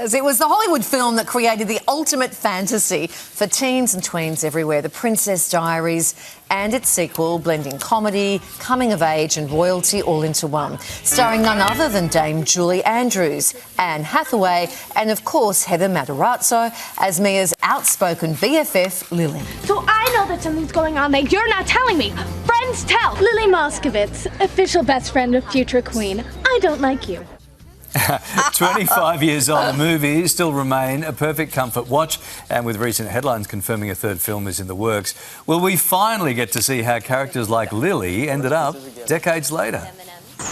was. It was the Hollywood film that created the ultimate fantasy for teens and tweens everywhere, The Princess Diaries, and its sequel, blending comedy, coming of age and royalty all into one. Starring none other than Dame Julie Andrews, Anne Hathaway, and of course Heather Matarazzo as Mia's outspoken BFF, Lily. So I know that something's going on that you're not telling me. Friends tell. Lily Moscovitz, official best friend of future queen. I don't like you. 25 years on, the movie still remain a perfect comfort watch, and with recent headlines confirming a third film is in the works, will we finally get to see how characters like Lily ended up decades later?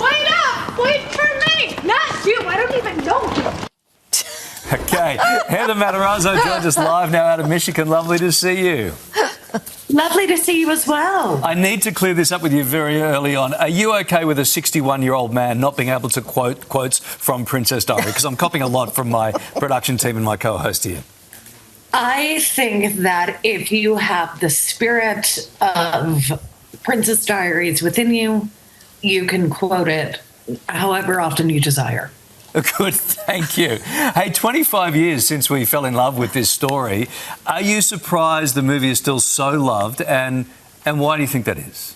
Wait up! Wait for me! Not you! I don't even know you! Okay, Heather Matarazzo joins us live now out of Michigan. Lovely to see you. Lovely to see you as well. I need to clear this up with you very early on. Are you okay with a 61-year-old man not being able to quote quotes from Princess Diaries? Because I'm copying a lot from my production team and my co-host here. I think that if you have the spirit of Princess Diaries within you, you can quote it however often you desire. Good, thank you. Hey, 25 years since we fell in love with this story. Are you surprised the movie is still so loved, and why do you think that is?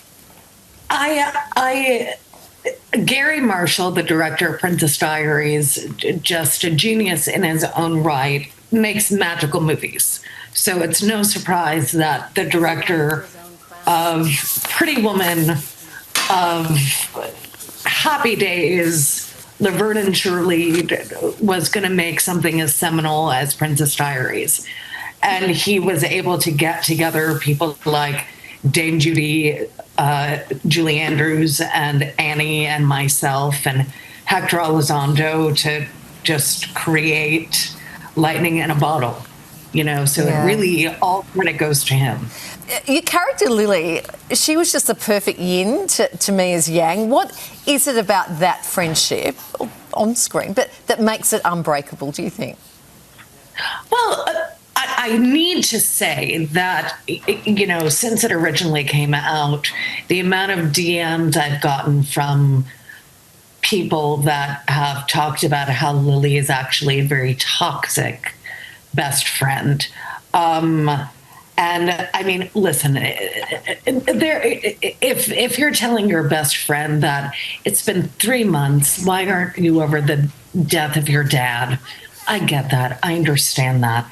Gary Marshall, the director of Princess Diaries, just a genius in his own right, makes magical movies. So it's no surprise that the director of Pretty Woman, of Happy Days, Laverne and Shirley was going to make something as seminal as Princess Diaries. And he was able to get together people like Dame Julie Andrews and Annie and myself and Hector Elizondo to just create lightning in a bottle. You know, so it really all credit goes to him. Your character, Lily, she was just the perfect yin to me as yang. What is it about that friendship on screen that makes it unbreakable, do you think? Well, I need to say that, you know, since it originally came out, the amount of DMs I've gotten from people that have talked about how Lily is actually a very toxic best friend. And I mean, listen, if you're telling your best friend that it's been 3 months, why aren't you over the death of your dad? I get that. I understand that.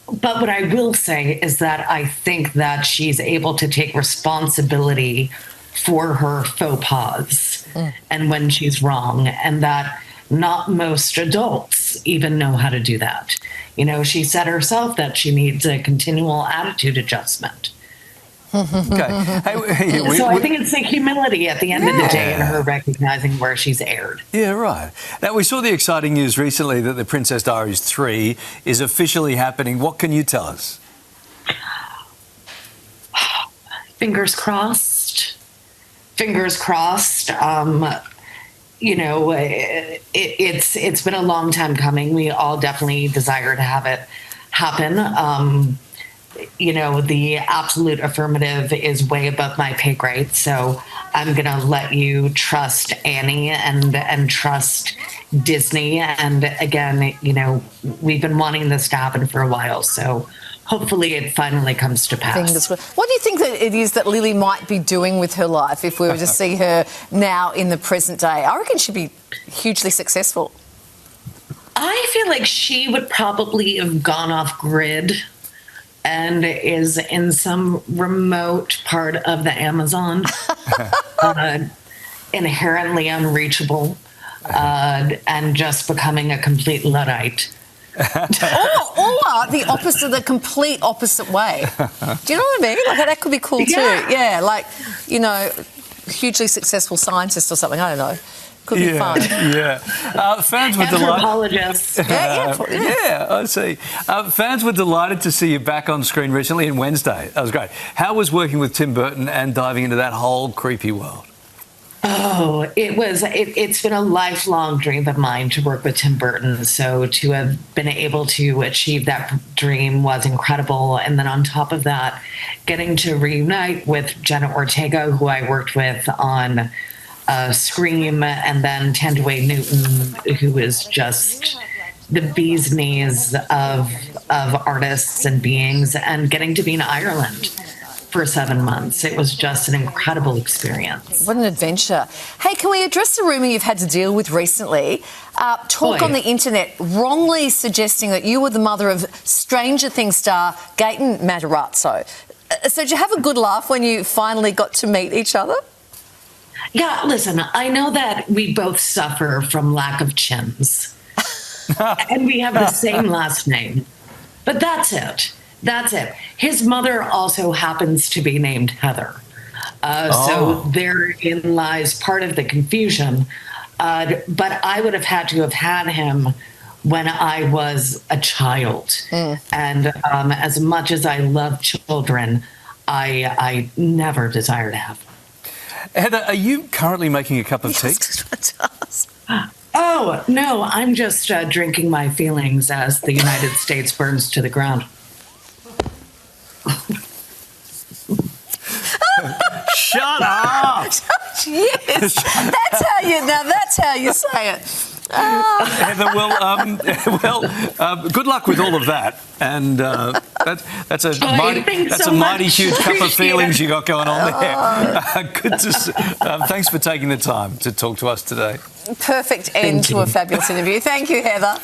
But what I will say is that I think that she's able to take responsibility for her faux pas and when she's wrong, and that not most adults even know how to do that. You know, she said herself that she needs a continual attitude adjustment. Okay. Hey, so I think it's the humility at the end of the day and her recognizing where she's erred. Yeah, right. Now, we saw the exciting news recently that the Princess Diaries 3 is officially happening. What can you tell us? Fingers crossed. Fingers crossed. You know, it's been a long time coming. We all definitely desire to have it happen. You know, the absolute affirmative is way above my pay grade, so I'm going to let you trust Annie and trust Disney. And again, you know, we've been wanting this to happen for a while, so hopefully it finally comes to pass. What do you think that it is that Lily might be doing with her life if we were to see her now in the present day? I reckon she'd be hugely successful. I feel like she would probably have gone off grid and is in some remote part of the Amazon, inherently unreachable, and just becoming a complete Luddite. or the opposite, the complete opposite way. Do you know what I mean? Like, that could be cool too. Yeah, like, you know, hugely successful scientist or something. I don't know. Could be fun. Yeah. Fans were delighted. Anthropologist. Yeah, I see. Fans were delighted to see you back on screen recently in Wednesday. That was great. How was working with Tim Burton and diving into that whole creepy world? Oh, it's been a lifelong dream of mine to work with Tim Burton. So to have been able to achieve that dream was incredible. And then on top of that, getting to reunite with Jenna Ortega, who I worked with on Scream, and then Tandaway Newton, who is just the bee's knees of artists and beings, and getting to be in Ireland for 7 months. It was just an incredible experience. What an adventure. Hey, can we address the rumour you've had to deal with recently? Talk on the internet wrongly suggesting that you were the mother of Stranger Things star Gaten Matarazzo. So did you have a good laugh when you finally got to meet each other? Yeah, listen, I know that we both suffer from lack of chins. And we have the same last name. But that's it. That's it. His mother also happens to be named Heather. So therein lies part of the confusion. But I would have had to have had him when I was a child. And as much as I love children, I never desire to have them. Heather, are you currently making a cup of tea? Oh, no, I'm just drinking my feelings as the United States burns to the ground. Shut up! Yes, that's how you say it. Heather, good luck with all of that. And that's a mighty huge cup of feelings you got going on there. Good to see. Thanks for taking the time to talk to us today. Perfect end to a fabulous interview. Thank you, Heather.